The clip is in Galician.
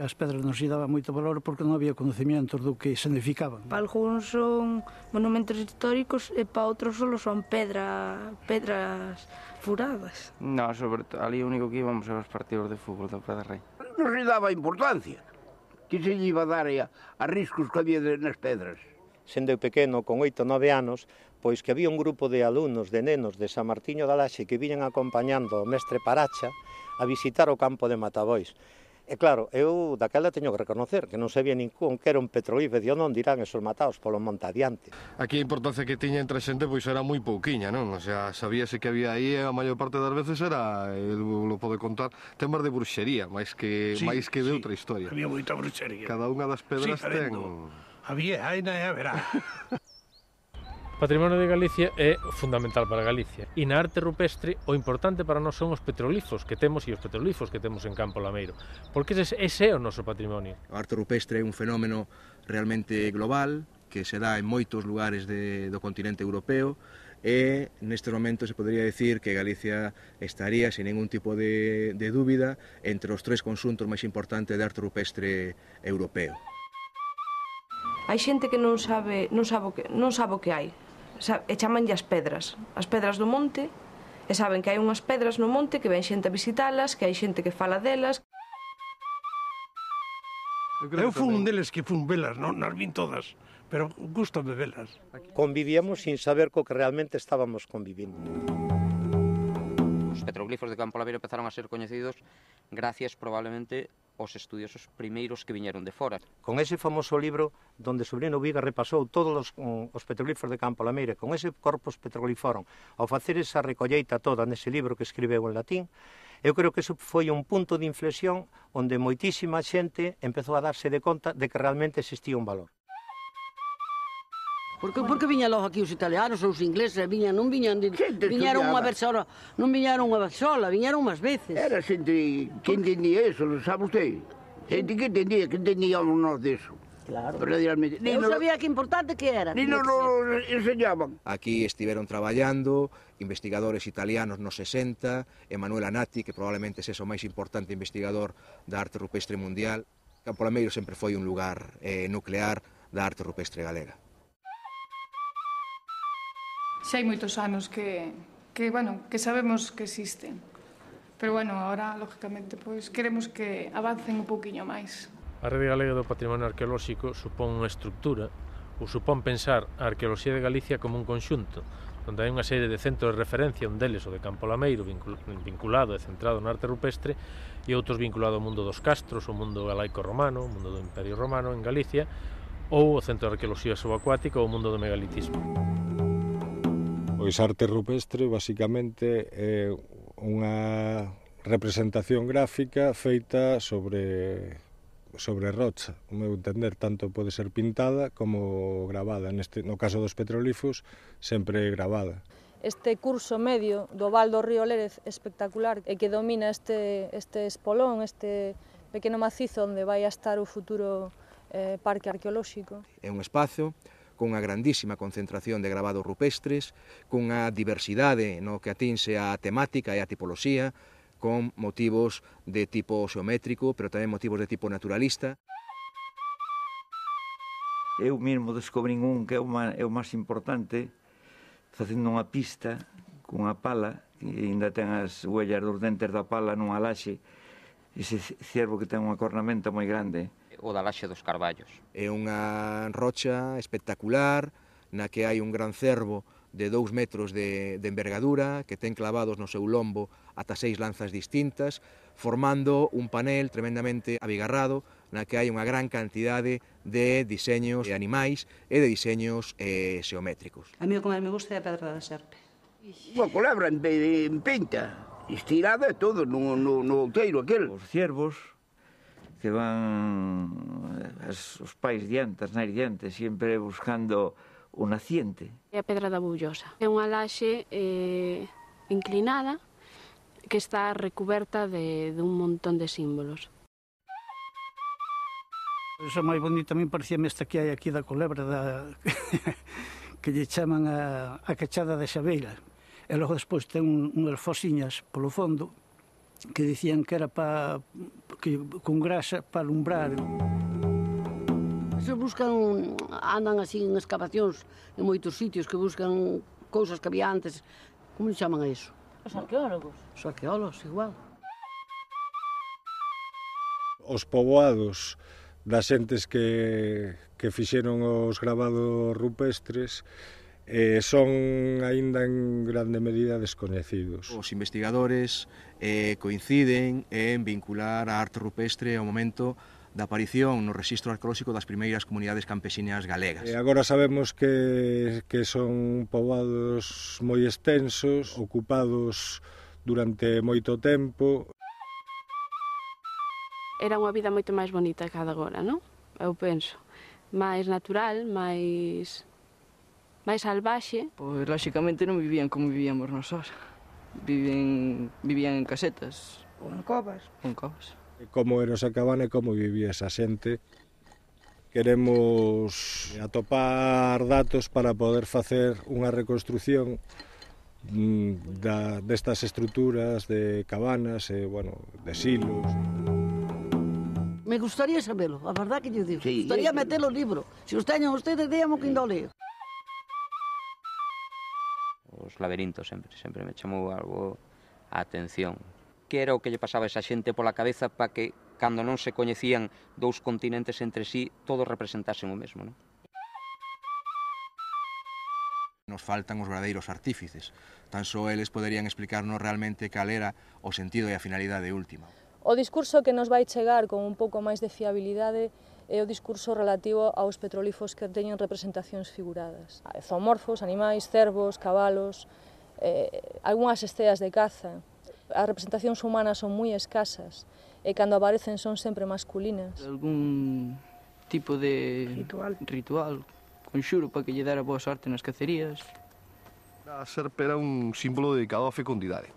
as pedras non se daba moito valor porque non había conocimientos do que significaban. Para algúns son monumentos históricos e para outros só son pedras furadas. No, sobre todo, ali o único que íbamos era os partidos de fútbol da Praia de Rei. Non se daba importancia que se lle iba a dar a riscos que había nas pedras. Sendo eu pequeno, con 8 ou 9 anos, pois que había un grupo de alumnos, de nenos de San Martiño da Laxe que viñan acompañando o mestre Paracha a visitar o campo de Matabois. E claro, eu daquela teño que reconocer que non sabía ningún que era un petrolífero e onde irán esos mataos polo monte adiante. Aquí a importancia que tiña entre a xente pois era moi pouquiña, non? O sea, sabíase que había aí e a maior parte das veces era, lo pode contar, temas de bruxería, máis que de outra historia. Había moita bruxería. Cada unha das pedras ten... Había, aina e haberá. Patrimonio de Galicia é fundamental para Galicia e na arte rupestre o importante para nós son os petrolifos que temos e os petrolifos que temos en Campo Lameiro, porque ese é o noso patrimonio. A arte rupestre é un fenómeno realmente global que se dá en moitos lugares do continente europeo e neste momento se podría decir que Galicia estaría sin ningún tipo de dúbida entre os 3 conxuntos máis importantes de arte rupestre europeo. Hai xente que non sabe o que hai. E chamanlle as pedras do monte, e saben que hai unhas pedras no monte que ven xente a visitalas, que hai xente que fala delas. Eu fui un deles que fun velas, non as vin todas, pero gustame velas. Convivíamos sin saber co que realmente estábamos convivindo. Os petroglifos de Campo Lameiro empezaron a ser coñecidos gracias probablemente os estudiosos primeiros que viñeron de fora. Con ese famoso libro donde Sobrino Viga repasou todos os petroglifos de Campo Lameiro, con ese corpus petrogliforum, ao facer esa recolleita toda nese libro que escribeu en latín, eu creo que eso foi un punto de inflexión onde moitísima xente empezou a darse de conta de que realmente existía un valor. Por que viñan logo aquí os italianos ou os ingleses? Non viñeron unha vez sola, non viñeron unha vez sola, viñeron unhas veces. Era xente que entendía eso, sabe usted? Xente que entendíamos nós disso. Claro. Verdadeiramente. Eu sabía que importante que era. Ni nos enseñaban. Aquí estiveron traballando investigadores italianos nos 60, Emanuele Anatti, que probablemente é o máis importante investigador da arte rupestre mundial. Campo Lameiro sempre foi un lugar nuclear da arte rupestre galega. Xa hai moitos anos que sabemos que existen. Pero, agora, lógicamente, queremos que avancen un pouquiño máis. A Rede Galega do Patrimonio Arqueolóxico supón unha estructura ou supón pensar a arqueoloxía de Galicia como un conxunto, onde hai unha serie de centros de referencia, un deles o de Campo Lameiro, vinculado e centrado na arte rupestre, e outros vinculados ao mundo dos castros, o mundo galaico romano, o mundo do Imperio Romano en Galicia, ou o Centro de Arqueoloxía Subacuática ou o mundo do megalitismo. Pois arte rupestre, basicamente, é unha representación gráfica feita sobre rocha. O meu entender, tanto pode ser pintada como gravada. No caso dos petrolifos, sempre gravada. Este curso medio do val do río Lérez espectacular e que domina este espolón, este pequeno macizo onde vai a estar o futuro parque arqueolóxico. É un espazo con unha grandísima concentración de gravados rupestres, cunha diversidade no que atinse a temática e a tipoloxía, con motivos de tipo xeométrico, pero tamén motivos de tipo naturalista. Eu mesmo descobrín un que é o máis importante, facendo unha pista cunha pala, que ainda ten as huellas dos dentes da pala nunha laxe, ese ciervo que ten unha cornamenta moi grande. O da Laxe dos Carballos. É unha rocha espectacular na que hai un gran cervo de 2 metros de envergadura que ten clavados no seu lombo ata 6 lanzas distintas, formando un panel tremendamente abigarrado na que hai unha gran cantidade de diseños de animais e de diseños xeométricos. A mí o que máis me gusta é a pedra da serpe. Unha culebra en pinta, estirada e todo no outeiro aquel. Os ciervos que van os pais diante, as nais diante, sempre buscando o naciente. É a Pedra da Bullosa. É unha laxe inclinada que está recuberta dun montón de símbolos. Esa máis bonita a mí parecíame esta que hai aquí da culebra que lle chaman a cachada de Xabeira. E logo despois ten unhas fosiñas polo fondo que dicían que era para con grasa para alumbrar. Se buscan, andan así en excavacións en moitos sitios que buscan cousas que había antes. Como se chaman a iso? Os arqueólogos. Os arqueólogos, igual. Os poboados das xentes que fixeron os gravados rupestres son aínda en grande medida descoñecidos. Os investigadores coinciden en vincular a arte rupestre ao momento da aparición no rexistro arqueolóxico das primeiras comunidades campesinas galegas. Agora sabemos que son poboados moi extensos, ocupados durante moito tempo. Era unha vida moito máis bonita que a de agora, non? Eu penso. Máis natural, máis salvaxe. Pois, lóxicamente, non vivían como vivíamos nós ahora. Vivían en casetas. Ou en covas. Ou en covas. Como era esa cabana e como vivía esa xente. Queremos atopar datos para poder facer unha reconstrucción destas estruturas de cabanas e, de silos. Me gustaría sabelo, a verdad que yo digo. Sí, gustaría meterlo no libro. Se os teñen ustedes, díganme que ainda o leo. Os laberintos sempre me chamou algo a atención. Que era o que lle pasaba a esa xente pola cabeza para que, cando non se coñecían dous continentes entre sí, todos representasen o mesmo, non? Nos faltan os verdadeiros artífices. Tan só eles poderían explicarnos realmente cal era o sentido e a finalidade última. O discurso que nos vai chegar con un pouco máis de fiabilidade é o discurso relativo aos petrolíferos que teñen representacións figuradas. Zoomorfos, animais, cervos, cabalos, algunhas esteas de caza. As representacións humanas son moi escasas e cando aparecen son sempre masculinas. Algún tipo de ritual conxuro para que lle dera boa sorte nas cacerías. A serpe era un símbolo dedicado á fecundidade.